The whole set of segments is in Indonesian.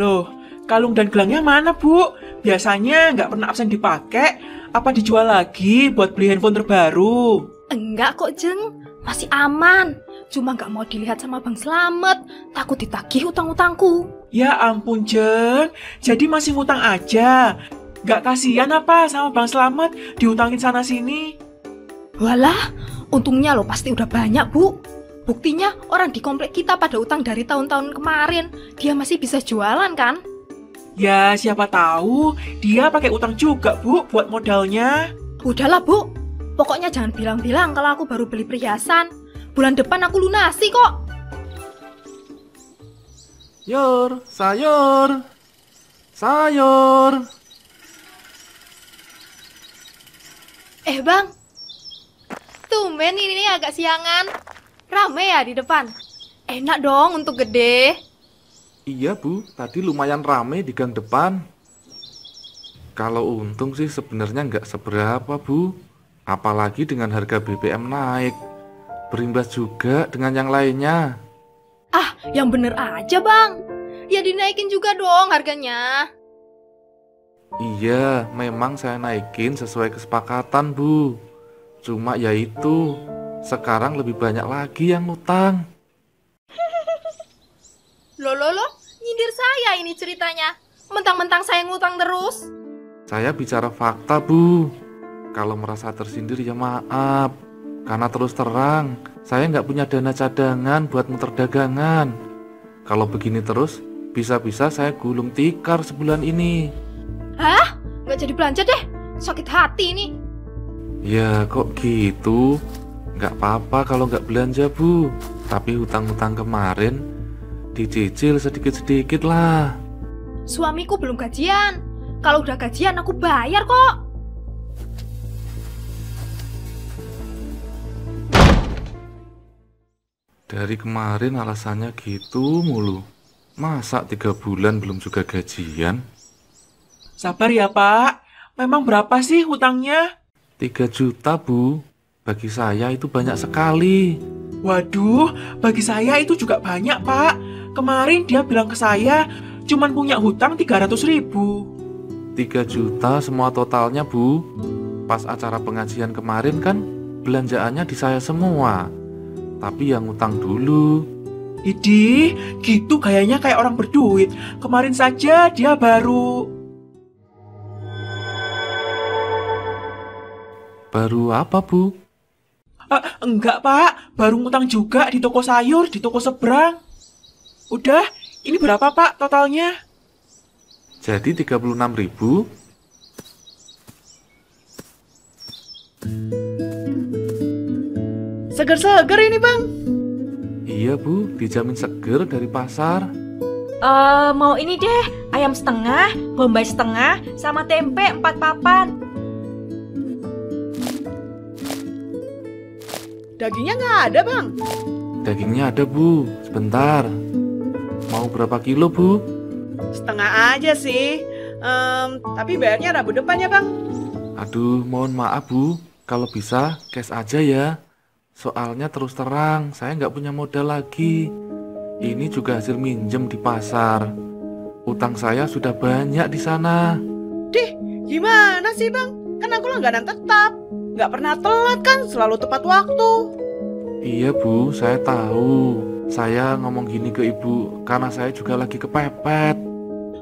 Loh, kalung dan gelangnya mana, Bu? Biasanya nggak pernah absen dipakai. Apa dijual lagi buat beli handphone terbaru? Enggak kok, Jeng. Masih aman. Cuma nggak mau dilihat sama Bang Slamet. Takut ditagih utang-utangku. Ya ampun, Jeng. Jadi masih ngutang aja. Nggak kasihan apa sama Bang Slamet diutangin sana-sini? Walah, untungnya lo pasti udah banyak, Bu. Buktinya orang di komplek kita pada utang dari tahun-tahun kemarin. Dia masih bisa jualan kan? Ya, siapa tahu dia pakai utang juga, Bu, buat modalnya. Udahlah, Bu. Pokoknya jangan bilang-bilang kalau aku baru beli perhiasan. Bulan depan aku lunasi kok. Yor, sayur, sayur. Bang. Tumben ini agak siangan. Rame ya di depan. Enak dong untuk gede. Iya Bu, tadi lumayan rame di gang depan. Kalau untung sih sebenarnya nggak seberapa Bu. Apalagi dengan harga BBM naik. Berimbas juga dengan yang lainnya. Ah, yang bener aja Bang. Ya dinaikin juga dong harganya. Iya, memang saya naikin sesuai kesepakatan Bu. Cuma ya itu, sekarang lebih banyak lagi yang ngutang. Loh, nyindir saya ini ceritanya. Mentang-mentang saya ngutang terus. Saya bicara fakta Bu. Kalau merasa tersindir ya maaf. Karena terus terang, saya nggak punya dana cadangan buat muter dagangan. Kalau begini terus, bisa-bisa saya gulung tikar sebulan ini. Hah? Nggak jadi belanja deh. Sakit hati ini. Ya kok gitu? Nggak apa-apa kalau nggak belanja Bu. Tapi hutang-hutang kemarin dicicil sedikit-sedikit lah. Suamiku belum gajian. Kalau udah gajian aku bayar kok. Dari kemarin alasannya gitu mulu. Masa 3 bulan belum juga gajian? Sabar ya, Pak. Memang berapa sih hutangnya? 3 juta Bu. Bagi saya itu banyak sekali. Waduh, bagi saya itu juga banyak, Pak. Kemarin dia bilang ke saya, cuman punya hutang 300.000. 3 juta semua totalnya Bu. Pas acara pengajian kemarin kan belanjaannya di saya semua. Tapi yang ngutang dulu. Idih, gitu gayanya kayak orang berduit. Kemarin saja dia baru... Baru apa Bu? Enggak, Pak. Baru ngutang juga di toko sayur, di toko seberang. Udah, ini berapa, Pak, totalnya? Jadi 36.000. Seger-seger ini Bang. Iya Bu, dijamin seger dari pasar. Mau ini deh, ayam setengah, bombay setengah, sama tempe 4 papan. Dagingnya nggak ada Bang. Dagingnya ada Bu, sebentar. Mau berapa kilo Bu? Setengah aja sih. Tapi bayarnya Rabu depan ya Bang. Aduh, mohon maaf Bu. Kalau bisa, cash aja ya. Soalnya terus terang, saya nggak punya modal lagi. Ini juga hasil minjem di pasar. Utang saya sudah banyak di sana. Dih, gimana sih Bang? Kan aku langganan tetap. Nggak pernah telat kan, selalu tepat waktu. Iya Bu, saya tahu. Saya ngomong gini ke Ibu karena saya juga lagi kepepet.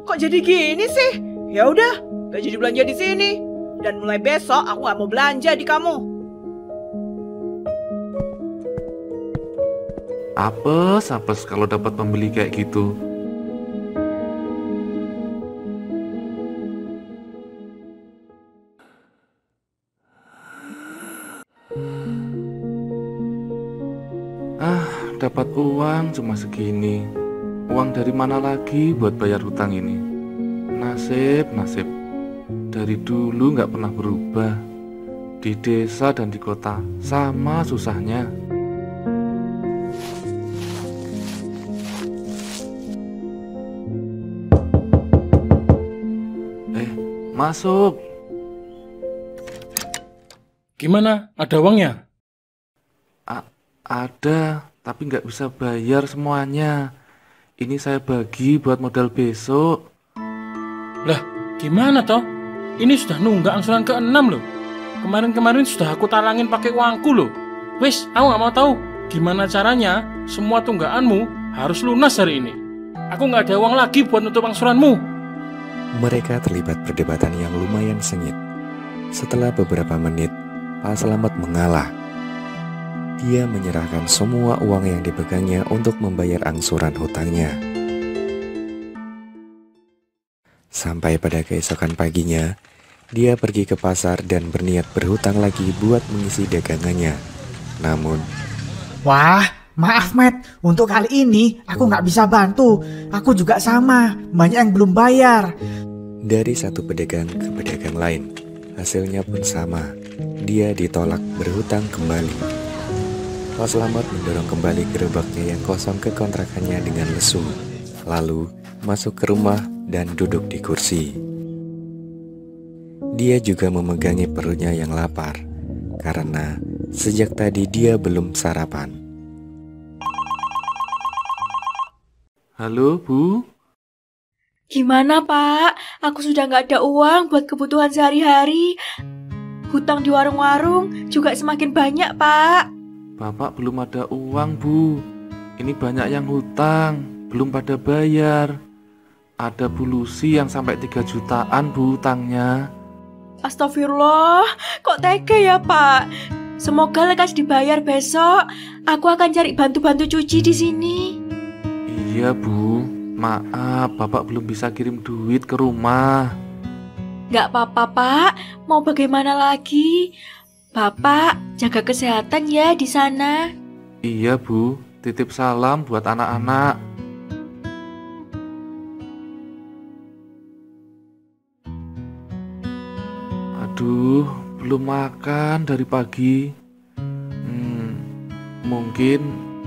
Kok jadi gini sih? Ya udah, nggak jadi belanja di sini. Dan mulai besok aku nggak mau belanja di kamu. Apes kalau dapat pembeli kayak gitu. Dapat uang cuma segini. Uang dari mana lagi buat bayar hutang ini? Nasib. Dari dulu nggak pernah berubah. Di desa dan di kota sama susahnya. Masuk. Gimana? Ada uangnya? Ada, tapi nggak bisa bayar semuanya. Ini saya bagi buat modal besok. Lah, gimana toh? Ini sudah nunggak angsuran ke-6 loh. Kemarin-kemarin sudah aku talangin pakai uangku loh. Wis, aku nggak mau tahu gimana caranya semua tunggakanmu harus lunas hari ini. Aku nggak ada uang lagi buat nutup angsuranmu. Mereka terlibat perdebatan yang lumayan sengit. Setelah beberapa menit, Pak Slamet mengalah. Dia menyerahkan semua uang yang dipegangnya untuk membayar angsuran hutangnya. Sampai pada keesokan paginya, dia pergi ke pasar dan berniat berhutang lagi buat mengisi dagangannya. Namun, Wah, maaf Matt, untuk kali ini aku nggak bisa bantu. Aku juga sama, banyak yang belum bayar. dari satu pedagang ke pedagang lain, hasilnya pun sama. Dia ditolak berhutang kembali. Pak Slamet mendorong kembali gerobaknya yang kosong ke kontrakannya dengan lesu, lalu masuk ke rumah dan duduk di kursi. Dia juga memegangi perutnya yang lapar, karena sejak tadi dia belum sarapan. Halo, Bu? Gimana, Pak? Aku sudah nggak ada uang buat kebutuhan sehari-hari. Hutang di warung-warung juga semakin banyak, Pak. Bapak belum ada uang, Bu. Ini banyak yang hutang, belum pada bayar. Ada Bu Lucy yang sampai 3 jutaan, Bu, hutangnya. Astagfirullah, kok tega ya, Pak? Semoga lekas dibayar besok. Aku akan cari bantu-bantu cuci di sini. Iya, Bu. Maaf, Bapak belum bisa kirim duit ke rumah. Nggak apa-apa, Pak. Mau bagaimana lagi? Bapak, jaga kesehatan ya di sana. Iya, Bu. Titip salam buat anak-anak. Aduh, belum makan dari pagi. Mungkin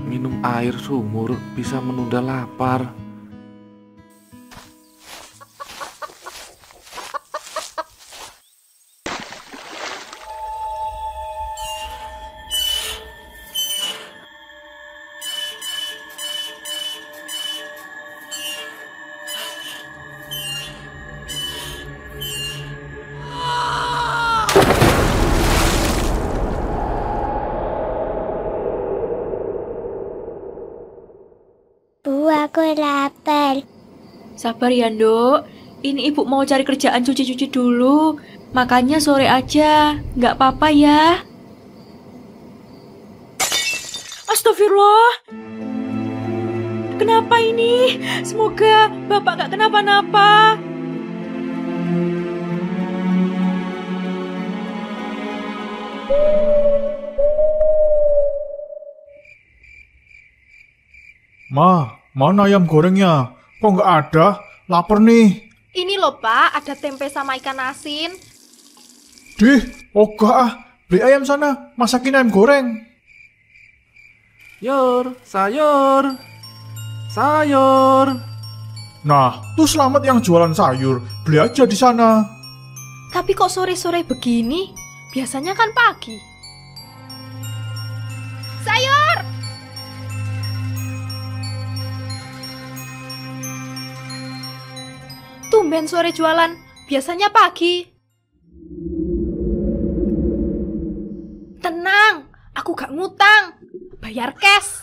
minum air sumur bisa menunda lapar. Bu, aku lapar. Sabar ya, Nduk. Ini ibu mau cari kerjaan cuci-cuci dulu. Makannya sore aja. Nggak apa-apa ya. Astagfirullah. Kenapa ini? Semoga Bapak nggak kenapa-napa. Ma, mana ayam gorengnya? Kok nggak ada? Lapar nih. Ini loh Pak, ada tempe sama ikan asin. Dih, ogah ah. Beli ayam sana, masakin ayam goreng. Yor, sayur. Sayur. Nah, tuh Slamet yang jualan sayur. Beli aja di sana. Tapi kok sore-sore begini? Biasanya kan pagi. Sayur! Tumben sore jualan, biasanya pagi. Tenang, aku gak ngutang. Bayar cash.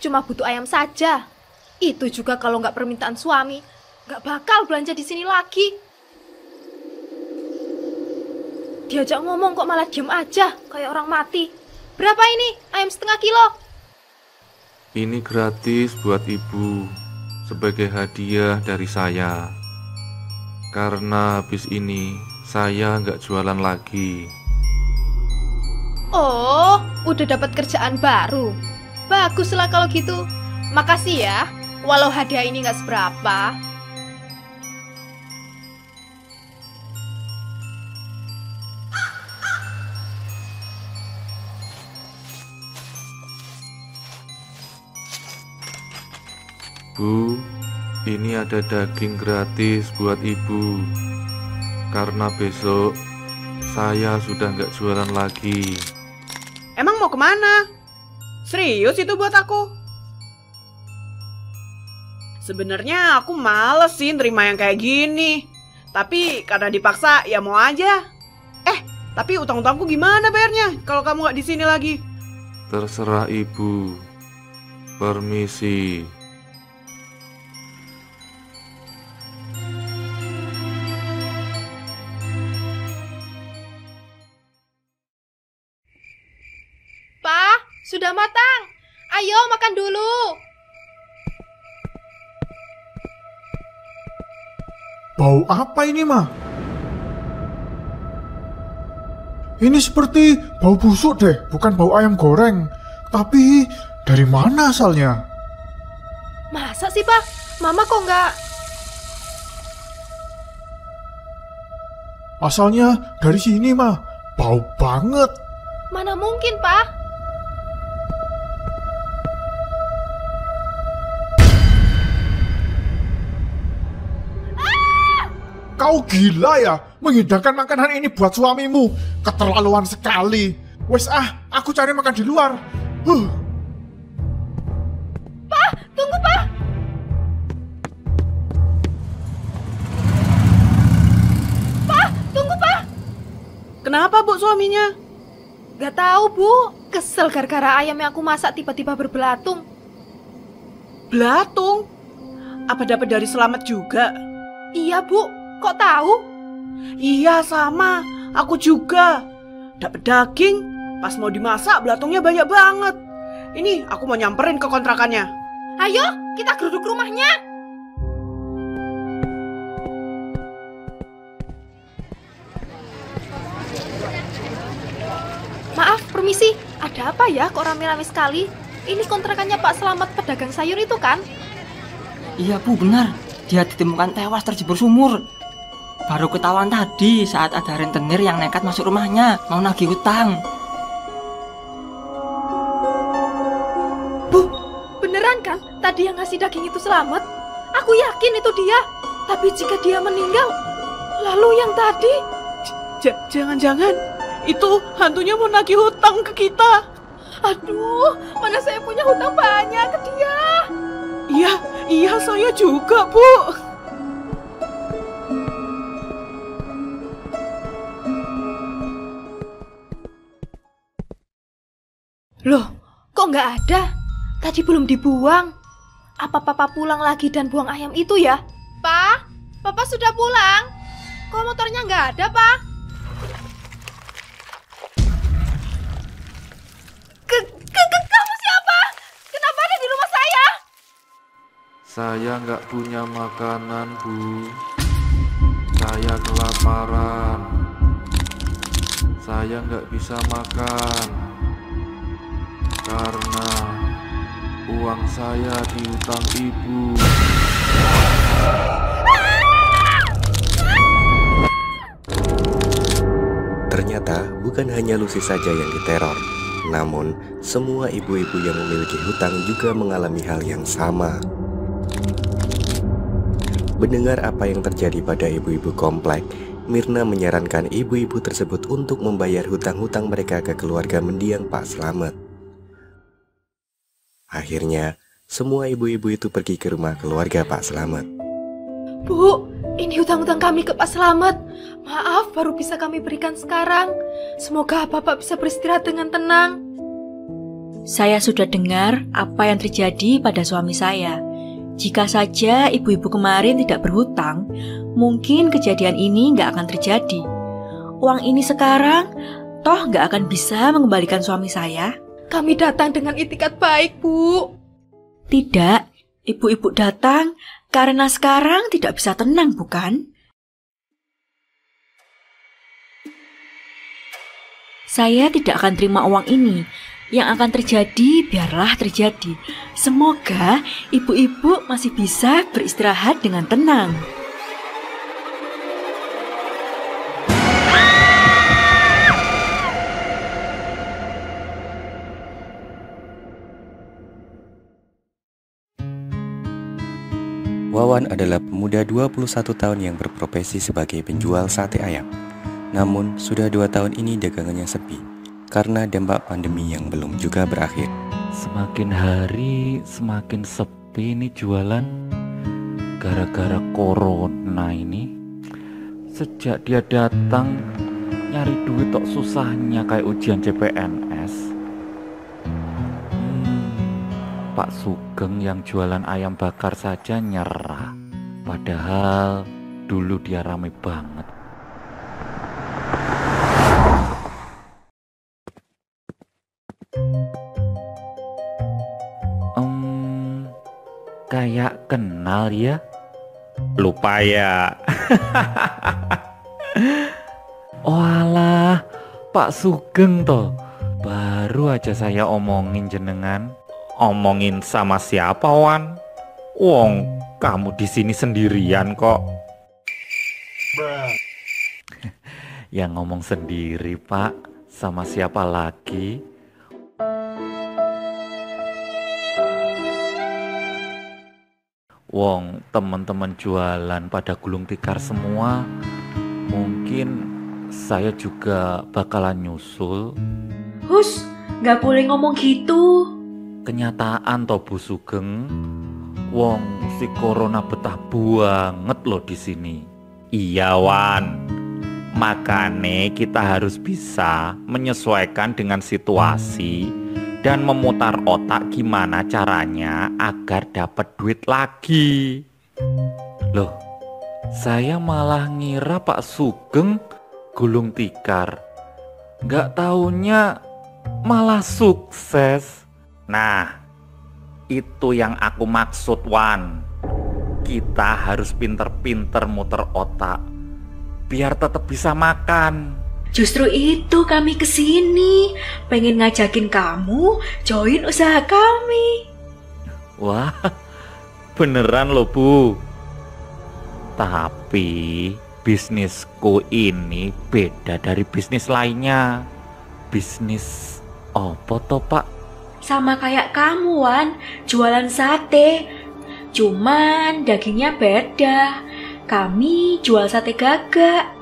Cuma butuh ayam saja. Itu juga kalau gak permintaan suami. Gak bakal belanja di sini lagi. Diajak ngomong kok malah diem aja, kayak orang mati. Berapa ini? Ayam setengah kilo. Ini gratis buat Ibu. Sebagai hadiah dari saya. Karena habis ini saya nggak jualan lagi. Oh, udah dapat kerjaan baru. Baguslah kalau gitu. Makasih ya, walau hadiah ini nggak seberapa. Bu, ini ada daging gratis buat Ibu. Karena besok saya sudah nggak jualan lagi. Emang mau kemana? Serius itu buat aku? Sebenarnya aku males sih nerima yang kayak gini. Tapi karena dipaksa ya mau aja. Tapi utang-utangku gimana bayarnya kalau kamu nggak di sini lagi? Terserah ibu. Permisi. Pak, sudah matang. Ayo makan dulu. Bau apa ini, Ma? Ini seperti bau busuk deh, bukan bau ayam goreng. Tapi dari mana asalnya? Masa sih, Pak? Mama kok nggak... Asalnya dari sini, Ma. Bau banget. Mana mungkin, Pak? Kau gila ya, menghidangkan makanan ini buat suamimu. Keterlaluan sekali. Wes aku cari makan di luar. Pak, tunggu, Pak. Pak, tunggu, Pak. Kenapa, Bu, suaminya? Gak tahu, Bu. Kesel gara-gara ayam yang aku masak tiba-tiba berbelatung. Belatung? Apa dapat dari Selamat juga? Iya, Bu. Kok tahu? Iya, sama. Aku juga. Dapat daging, pas mau dimasak belatungnya banyak banget. Ini aku mau nyamperin ke kontrakannya. Ayo, kita geruduk rumahnya. Maaf, permisi. Ada apa ya kok rame-rame sekali? Ini kontrakannya Pak Selamat pedagang sayur itu kan? Iya, Bu, benar. Dia ditemukan tewas terjebur sumur. Baru ketahuan tadi saat ada rentenir yang nekat masuk rumahnya mau nagih hutang. Bu, beneran kan tadi yang ngasih daging itu Selamat? Aku yakin itu dia. Tapi jika dia meninggal, lalu yang tadi? Jangan-jangan itu hantunya mau nagih hutang ke kita. Aduh, mana saya punya hutang banyak ke dia. Iya, saya juga, Bu. Loh, kok nggak ada? Tadi belum dibuang. Apa Papa pulang lagi dan buang ayam itu ya? Pak, Papa sudah pulang. Kok motornya nggak ada, Pak? Kamu siapa? Kenapa ada di rumah saya? Saya nggak punya makanan, Bu. Saya kelaparan. Saya nggak bisa makan. Karena uang saya diutang ibu. Ternyata bukan hanya Lucy saja yang diteror. Namun, semua ibu-ibu yang memiliki hutang juga mengalami hal yang sama. Mendengar apa yang terjadi pada ibu-ibu komplek, Mirna menyarankan ibu-ibu tersebut untuk membayar hutang-hutang mereka ke keluarga mendiang Pak Selamat. Akhirnya, semua ibu-ibu itu pergi ke rumah keluarga Pak Selamat. Bu, ini hutang-hutang kami ke Pak Selamat. Maaf, baru bisa kami berikan sekarang. Semoga Bapak bisa beristirahat dengan tenang. Saya sudah dengar apa yang terjadi pada suami saya. Jika saja ibu-ibu kemarin tidak berhutang, mungkin kejadian ini nggak akan terjadi. Uang ini sekarang, toh nggak akan bisa mengembalikan suami saya. Kami datang dengan itikat baik, Bu. Tidak, ibu-ibu datang karena sekarang tidak bisa tenang, bukan? Saya tidak akan terima uang ini. Yang akan terjadi, biarlah terjadi. Semoga ibu-ibu masih bisa beristirahat dengan tenang. Wawan adalah pemuda 21 tahun yang berprofesi sebagai penjual sate ayam. Namun, sudah 2 tahun ini dagangannya sepi karena dampak pandemi yang belum juga berakhir. Semakin hari semakin sepi nih jualan. gara-gara corona ini, sejak dia datang nyari duit tok susahnya kayak ujian CPNS. Pak Sugeng yang jualan ayam bakar saja nyerah. Padahal dulu dia rame banget. Kayak kenal ya. Lupa ya. Walah, Pak Sugeng toh. Baru aja saya omongin jenengan. Omongin sama siapa, Wan? Wong, kamu di sini sendirian kok. Yang ngomong sendiri, Pak. Sama siapa lagi? Wong, teman-teman jualan pada gulung tikar semua. Mungkin saya juga bakalan nyusul. Hus, nggak boleh ngomong gitu. Kenyataan toh Bu Sugeng. Wong, si corona betah banget loh di sini. Iya, Wan. Makanya kita harus bisa menyesuaikan dengan situasi dan memutar otak gimana caranya agar dapat duit lagi. Loh, saya malah ngira Pak Sugeng gulung tikar. Nggak taunya malah sukses. Nah, itu yang aku maksud, Wan. Kita harus pinter-pinter muter otak biar tetap bisa makan. Justru itu kami kesini, pengen ngajakin kamu join usaha kami. Wah, beneran loh Bu. Tapi bisnisku ini beda dari bisnis lainnya. Bisnis apa toh, Pak? Sama kayak kamu, Wan, jualan sate. Cuman dagingnya beda. Kami jual sate gagak.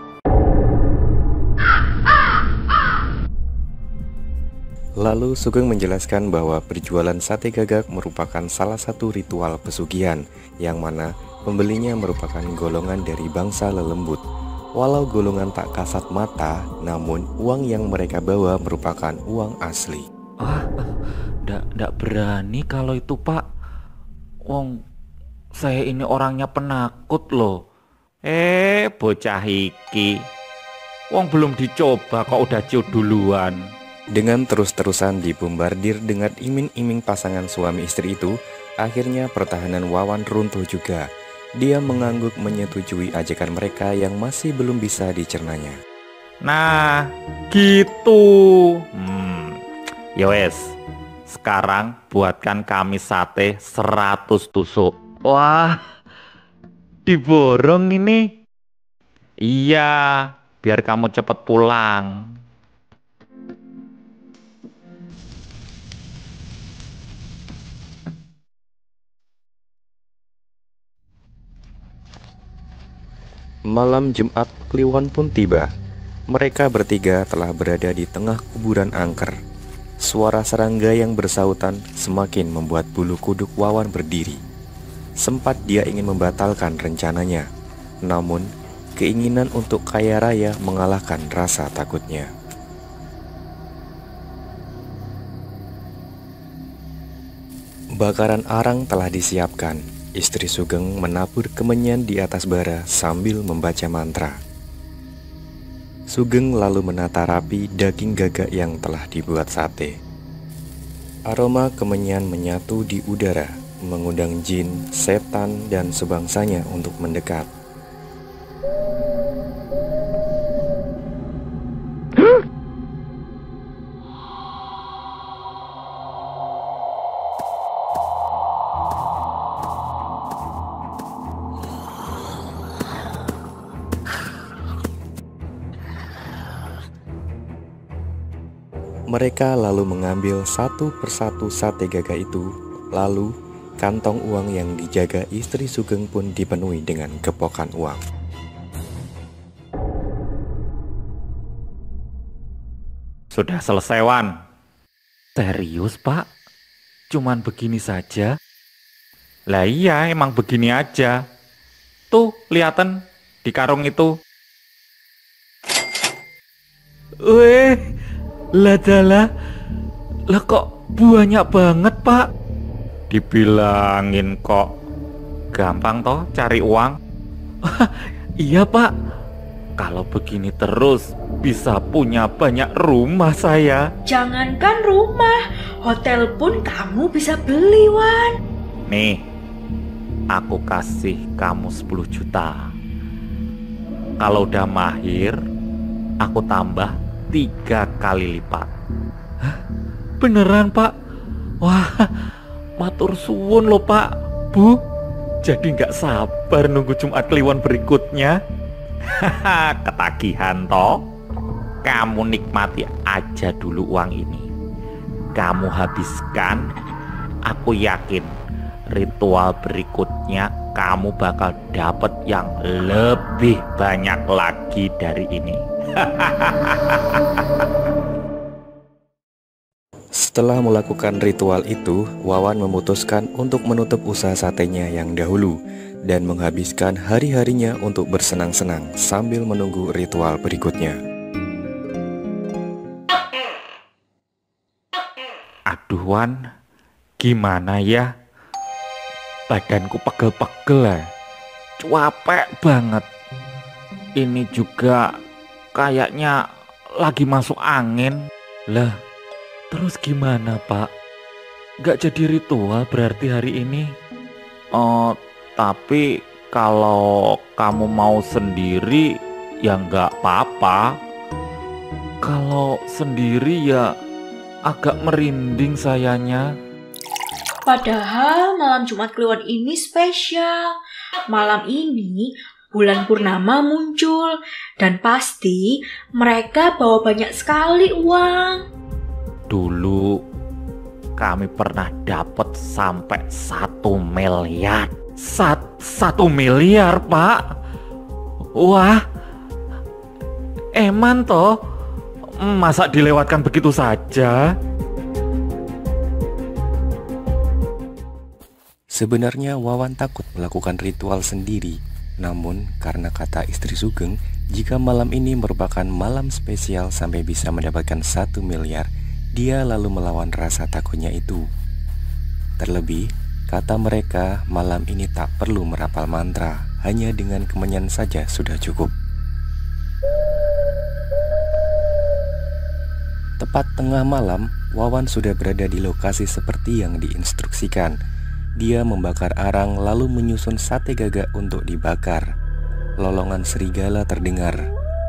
Lalu Sugeng menjelaskan bahwa berjualan sate gagak merupakan salah satu ritual pesugihan, yang mana pembelinya merupakan golongan dari bangsa lelembut. Walau golongan tak kasat mata, namun uang yang mereka bawa merupakan uang asli. Nggak berani kalau itu, Pak. Wong, saya ini orangnya penakut loh. Bocah iki. Wong belum dicoba kok udah ciut duluan. Dengan terus-terusan dibombardir dengan iming-iming pasangan suami istri itu, akhirnya pertahanan Wawan runtuh juga. Dia mengangguk menyetujui ajakan mereka yang masih belum bisa dicernanya. Nah, gitu. Yowes, sekarang buatkan kami sate 100 tusuk. Wah, diborong ini. Iya, biar kamu cepat pulang. Malam Jumat Kliwon pun tiba. Mereka bertiga telah berada di tengah kuburan angker. Suara serangga yang bersautan semakin membuat bulu kuduk Wawan berdiri. Sempat dia ingin membatalkan rencananya, namun keinginan untuk kaya raya mengalahkan rasa takutnya. Bakaran arang telah disiapkan. Istri Sugeng menabur kemenyan di atas bara sambil membaca mantra. Sugeng lalu menata rapi daging gagak yang telah dibuat sate. Aroma kemenyan menyatu di udara, mengundang jin, setan, dan sebangsanya untuk mendekat. Mereka lalu mengambil satu persatu sate gagak itu, lalu kantong uang yang dijaga istri Sugeng pun dipenuhi dengan gepokan uang. Sudah selesai, Wan. Serius, Pak? Cuman begini saja? Lah iya, emang begini aja. Tuh, lihatan di karung itu. Weh, lah kok banyak banget, Pak? Dibilangin kok gampang toh cari uang. Iya, Pak. Kalau begini terus bisa punya banyak rumah saya. Jangankan rumah, hotel pun kamu bisa beli, Wan. Nih, aku kasih kamu 10 juta. Kalau udah mahir, aku tambah 3 kali lipat. Beneran, Pak? Wah, matur suwun loh, Pak. Bu, Jadi nggak sabar nunggu Jumat Kliwon berikutnya. Haha, ketagihan toh. Kamu nikmati aja dulu uang ini. Kamu habiskan, aku yakin ritual berikutnya kamu bakal dapat yang lebih banyak lagi dari ini. Setelah melakukan ritual itu, Wawan memutuskan untuk menutup usaha satenya yang dahulu dan menghabiskan hari-harinya untuk bersenang-senang sambil menunggu ritual berikutnya. Aduh Wan, gimana ya? Badanku pegel-pegel ya. Capek banget. Ini juga kayaknya lagi masuk angin. Lah, terus gimana Pak? Gak jadi ritual berarti hari ini? Oh, tapi kalau kamu mau sendiri ya nggak apa-apa. Kalau sendiri ya agak merinding sayanya. Padahal malam Jumat Kliwon ini spesial. Malam ini bulan purnama muncul dan pasti mereka bawa banyak sekali uang. Dulu kami pernah dapat sampai 1 miliar. 1 miliar, Pak? Wah, eman toh? Masa dilewatkan begitu saja? Sebenarnya Wawan takut melakukan ritual sendiri. Namun karena kata istri Sugeng, jika malam ini merupakan malam spesial sampai bisa mendapatkan 1 miliar, dia lalu melawan rasa takutnya itu. Terlebih, kata mereka malam ini tak perlu merapal mantra, hanya dengan kemenyan saja sudah cukup. Tepat tengah malam, Wawan sudah berada di lokasi seperti yang diinstruksikan. Dia membakar arang lalu menyusun sate gagak untuk dibakar. Lolongan serigala terdengar.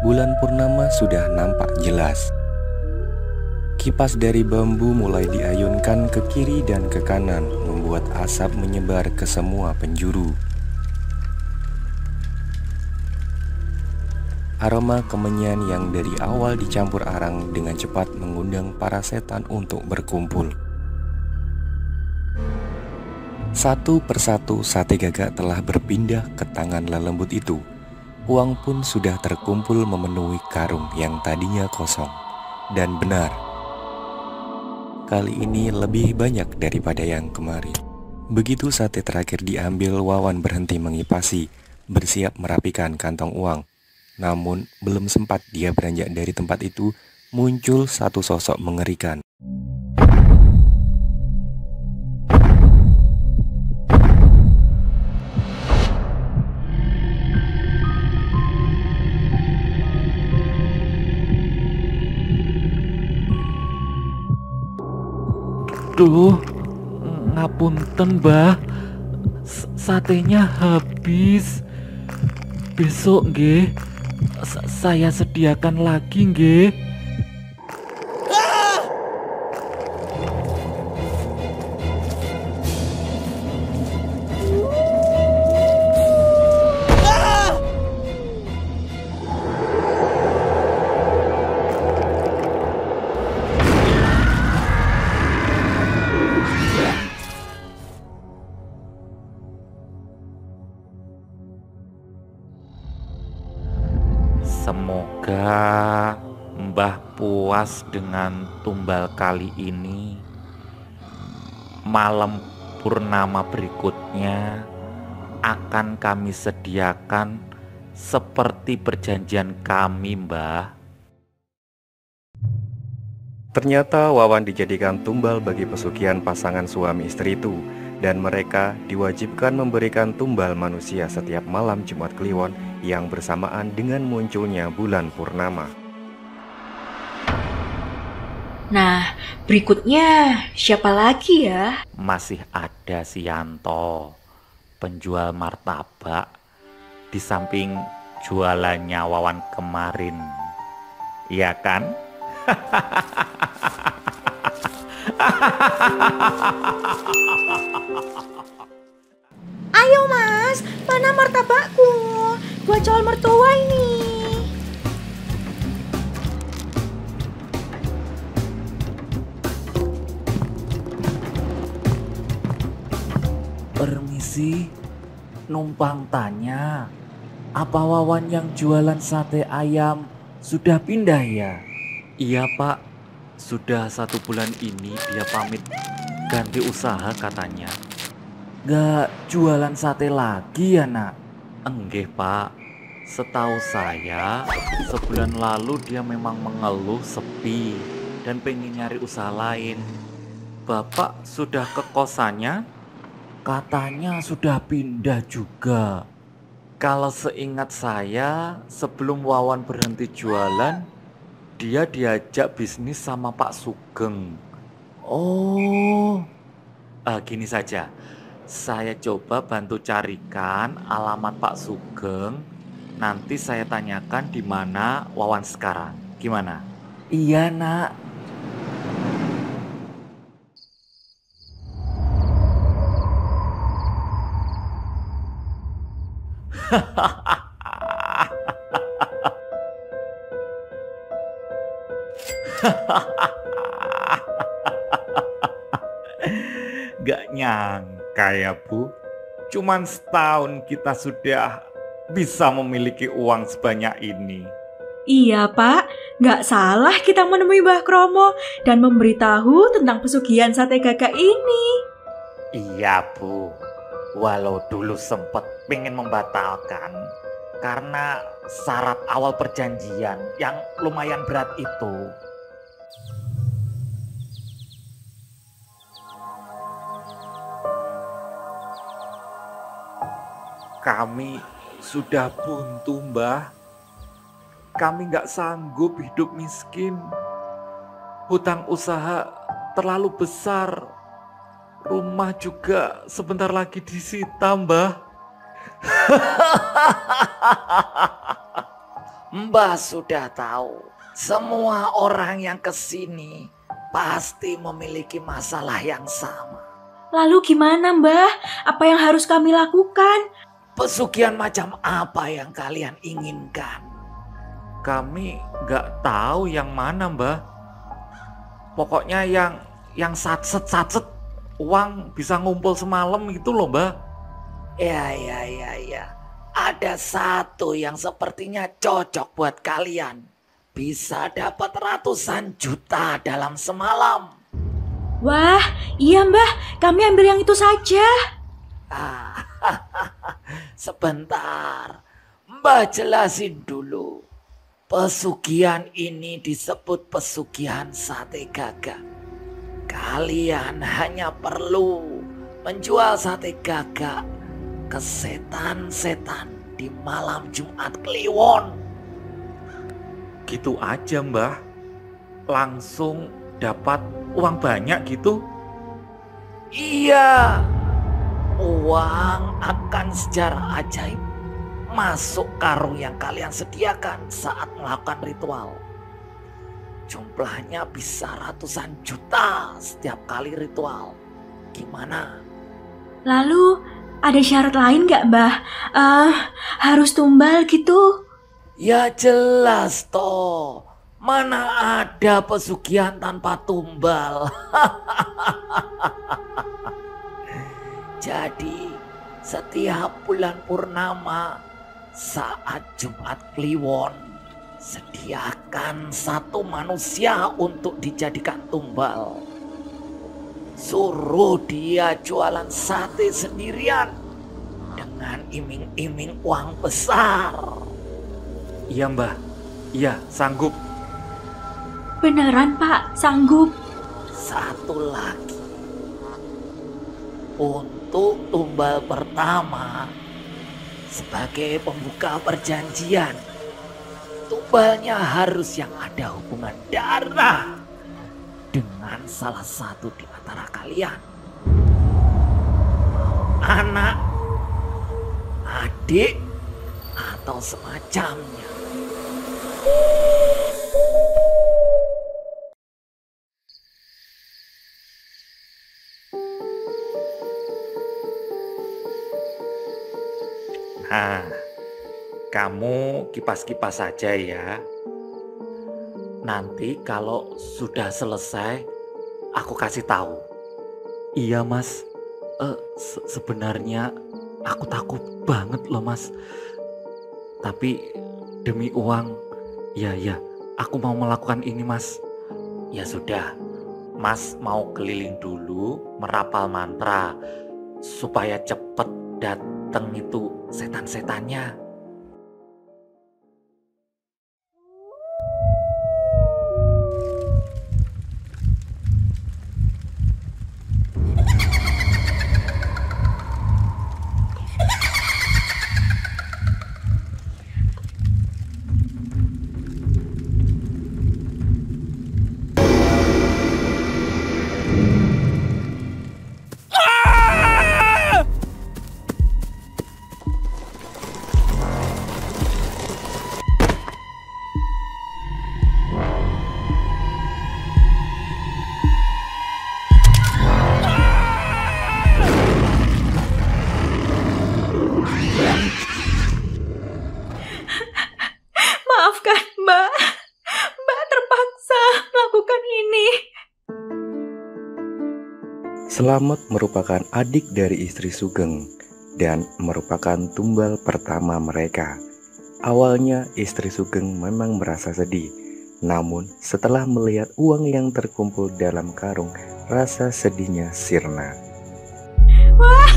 Bulan purnama sudah nampak jelas. Kipas dari bambu mulai diayunkan ke kiri dan ke kanan, membuat asap menyebar ke semua penjuru. Aroma kemenyan yang dari awal dicampur arang dengan cepat mengundang para setan untuk berkumpul. Satu persatu sate gagak telah berpindah ke tangan lelembut itu. Uang pun sudah terkumpul memenuhi karung yang tadinya kosong. Dan benar, kali ini lebih banyak daripada yang kemarin. Begitu sate terakhir diambil, Wawan berhenti mengipasi, bersiap merapikan kantong uang. Namun belum sempat dia beranjak dari tempat itu, muncul satu sosok mengerikan. Duh, ngapunten Mbah, satenya habis. Besok nggih, saya sediakan lagi nggih. Semoga Mbah puas dengan tumbal kali ini. Malam purnama berikutnya akan kami sediakan seperti perjanjian kami, Mbah. Ternyata Wawan dijadikan tumbal bagi pesugihan pasangan suami istri itu, dan mereka diwajibkan memberikan tumbal manusia setiap malam Jumat Kliwon yang bersamaan dengan munculnya bulan purnama. Nah, berikutnya siapa lagi ya? Masih ada si Yanto, penjual martabak, di samping jualannya Wawan kemarin. Iya kan? Ayo mas, mana martabakku? Buat calon mertua ini. Permisi, numpang tanya, apa Wawan yang jualan sate ayam sudah pindah ya? Iya Pak, sudah 1 bulan ini dia pamit ganti usaha katanya. Gak jualan sate lagi ya nak? Enggak Pak, setahu saya sebulan lalu dia memang mengeluh sepi dan pengen nyari usaha lain. Bapak sudah ke kosannya? Katanya sudah pindah juga. Kalau seingat saya, sebelum Wawan berhenti jualan, dia diajak bisnis sama Pak Sugeng. Oh, gini saja. Saya coba bantu carikan alamat Pak Sugeng. Nanti saya tanyakan di mana Wawan sekarang. Gimana? Iya, Nak. Gak nyangka ya Bu, cuman setahun kita sudah bisa memiliki uang sebanyak ini. Iya Pak, gak salah kita menemui Mbah Kromo dan memberitahu tentang pesugihan sate gagak ini. Iya Bu, walau dulu sempat pengen membatalkan karena syarat awal perjanjian yang lumayan berat itu. Kami sudah buntu Mbah. Kami gak sanggup hidup miskin. Hutang usaha terlalu besar. Rumah juga sebentar lagi disita Mbah. Mbah sudah tahu, semua orang yang kesini pasti memiliki masalah yang sama. Lalu gimana Mbah? Apa yang harus kami lakukan? Pesugihan macam apa yang kalian inginkan? Kami gak tahu yang mana Mbah. Pokoknya yang satset uang bisa ngumpul semalam itu loh Mbah. Ya. Ada satu yang sepertinya cocok buat kalian. Bisa dapat ratusan juta dalam semalam. Wah, iya Mbah, kami ambil yang itu saja. Sebentar, Mbah jelasin dulu. Pesugihan ini disebut pesugihan sate gagak. Kalian hanya perlu menjual sate gagak ke setan-setan di malam Jumat Kliwon. Gitu aja Mbah, langsung dapat uang banyak gitu? Iya, uang akan secara ajaib masuk karung yang kalian sediakan saat melakukan ritual. Jumlahnya bisa ratusan juta setiap kali ritual. Gimana? Lalu ada syarat lain gak Mbah? Harus tumbal gitu? Ya jelas toh. Mana ada pesugihan tanpa tumbal. Jadi setiap bulan purnama saat Jumat Kliwon, sediakan satu manusia untuk dijadikan tumbal. Suruh dia jualan sate sendirian dengan iming-iming uang besar. Iya Mbah, iya sanggup. Beneran Pak, sanggup. Satu lagi, untuk tumbal pertama sebagai pembuka perjanjian, tumbalnya harus yang ada hubungan darah dengan salah satu di antara kalian. Anak, adik, atau semacamnya. Nah, kamu kipas-kipas saja ya. Nanti kalau sudah selesai, aku kasih tahu. Iya Mas, sebenarnya aku takut banget loh Mas. Tapi demi uang, ya aku mau melakukan ini Mas. Ya sudah, Mas mau keliling dulu merapal mantra supaya cepet datang itu setan-setannya. Maafkan Mbak. Mbak terpaksa melakukan ini. Slamet merupakan adik dari istri Sugeng dan merupakan tumbal pertama mereka. Awalnya istri Sugeng memang merasa sedih, namun setelah melihat uang yang terkumpul dalam karung, rasa sedihnya sirna. Wah.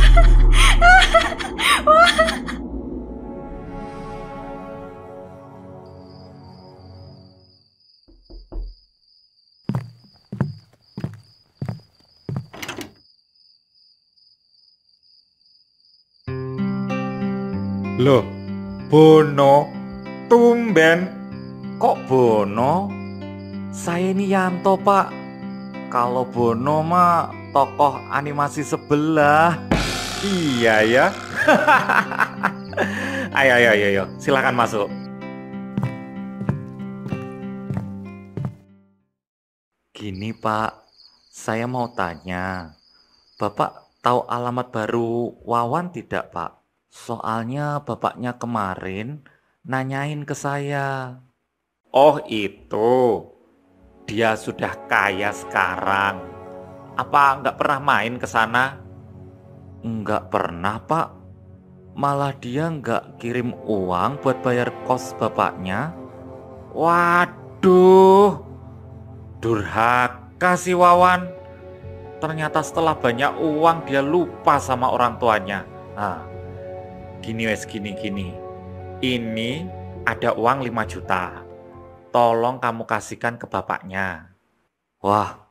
Loh, Bono, tumben. Kok Bono? Saya ini Yanto Pak. Kalau Bono mah tokoh animasi sebelah. Iya ya. Ayo, silakan masuk. Gini Pak, saya mau tanya, Bapak tahu alamat baru Wawan tidak Pak? Soalnya bapaknya kemarin nanyain ke saya. Oh itu, dia sudah kaya sekarang. Apa nggak pernah main ke sana? Nggak pernah Pak. Malah dia nggak kirim uang buat bayar kos bapaknya. Waduh, durhaka si Wawan. Ternyata setelah banyak uang dia lupa sama orang tuanya. Nah, gini. Ini ada uang 5 juta. Tolong kamu kasihkan ke bapaknya. Wah,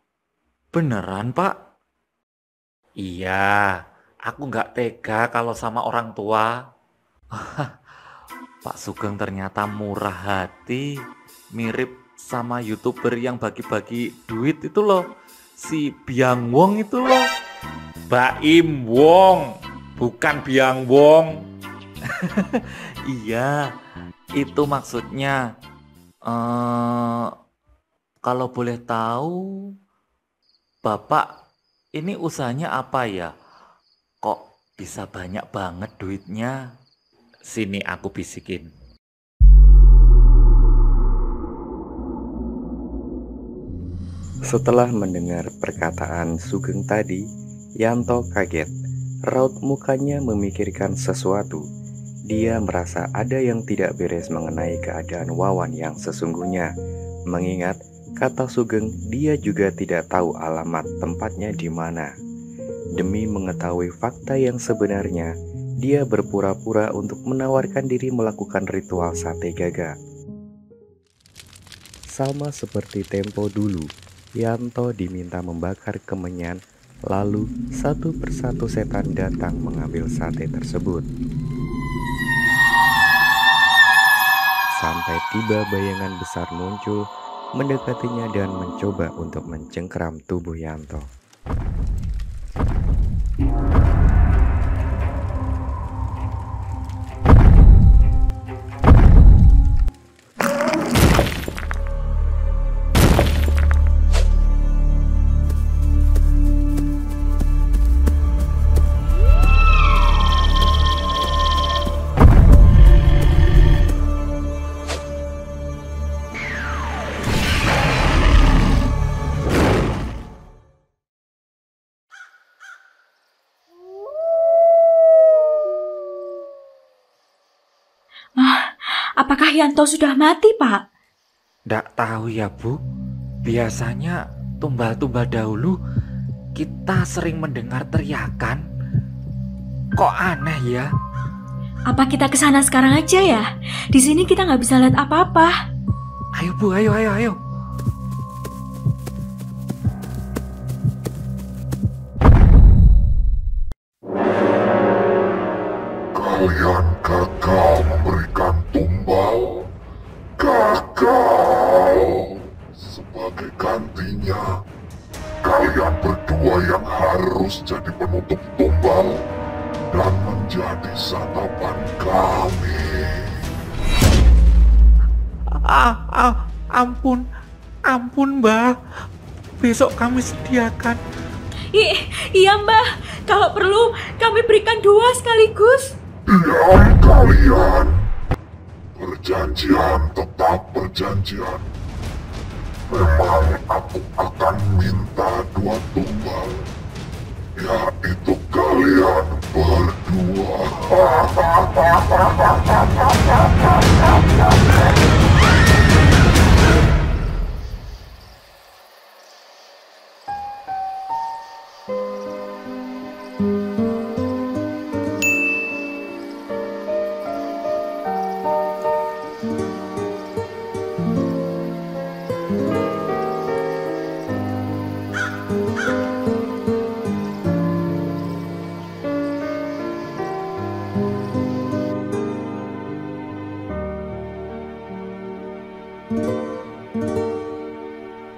beneran Pak? Iya, aku nggak tega kalau sama orang tua. Pak Sugeng ternyata murah hati. Mirip sama YouTuber yang bagi-bagi duit itu loh. Si Biang Wong itu loh. Baim Wong, bukan Biang Wong. Iya, itu maksudnya. Kalau boleh tahu, Bapak ini usahanya apa ya? Kok bisa banyak banget duitnya? Sini aku bisikin. Setelah mendengar perkataan Sugeng tadi, Yanto kaget. Raut mukanya memikirkan sesuatu. Dia merasa ada yang tidak beres mengenai keadaan Wawan yang sesungguhnya. Mengingat kata Sugeng, dia juga tidak tahu alamat tempatnya di mana. Demi mengetahui fakta yang sebenarnya, dia berpura-pura untuk menawarkan diri melakukan ritual sate gaga. Sama seperti tempo dulu, Yanto diminta membakar kemenyan, lalu satu persatu setan datang mengambil sate tersebut. Sampai tiba bayangan besar muncul, mendekatinya dan mencoba untuk mencengkeram tubuh Yanto. Apakah Yanto sudah mati, Pak? Nggak tahu ya, Bu. Biasanya tumbal-tumbal dahulu kita sering mendengar teriakan. Kok aneh ya? Apa kita ke sana sekarang aja ya? Di sini kita nggak bisa lihat apa-apa. Ayo, Bu, ayo. Kalian gagal memberikan tumbal. Gagal. Sebagai gantinya, kalian berdua yang harus jadi penutup tumbal dan menjadi santapan kami. Ampun Mbah. Besok kami sediakan. Iya Mbah, kalau perlu kami berikan 2 sekaligus. Diam kalian. Perjanjian tetap perjanjian. Memang aku akan minta 2 tumbal, yaitu kalian berdua.